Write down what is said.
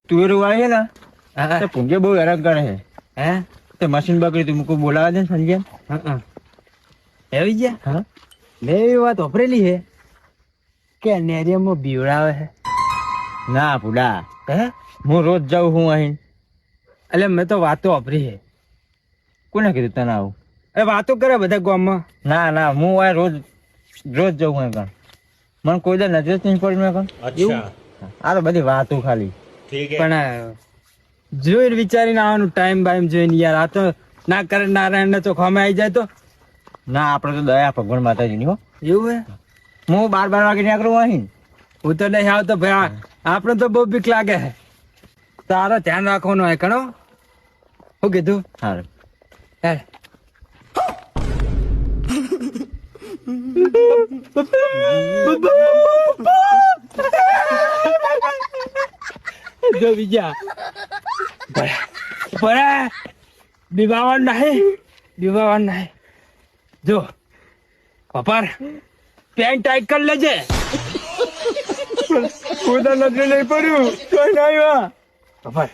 તુવેર વાય છે ને હા તે પૂંજે બહુ હેરાન કરે છે. હે તે મશીન બગડી તું મૂકું બોલાવે છે ને સંજય. હા એવી ગયા હા મેં એવી વાત વાપરેલી છે કે નેરિયમમાં બીવડાવે છે. ના પુડા, હે હું રોજ જાઉં હું અહીં. એટલે મેં તો વાતો વાપરી છે. કોને કીધું તને આવું? એ વાતો કરે બધા ગામમાં. ના ના, હું આ રોજ રોજ જઉં હું કણ. મને કોઈ દે નજર નહીં પડી મેં કણ. એવું આ તો બધી વાતો ખાલી. પણ જોઈને વિચારીને આવવાનું ટાઈમ બાઈમ જોઈને યાર. આ તો ના કરે નારાયણ ને ચોખામાં આવી જાય તો ના આપણે તો દયા ભગવાન માતાજીની હો. એવું હે. હું 12 વાગે નીકળું અહીં. હું તો નહીં આવતો ભાઈ. આપણે તો બહુ બીક લાગે છે. તારો ધ્યાન રાખવાનું હોય કણો. શું કીધું? સારું. હે જો બીજા બીવાવાનું નહીં. જો પપાર પેન્ટ ટાઈટ કરી લેજે. કોઈ નજરે નહીં પડ્યું. કોઈ નહીં પપાર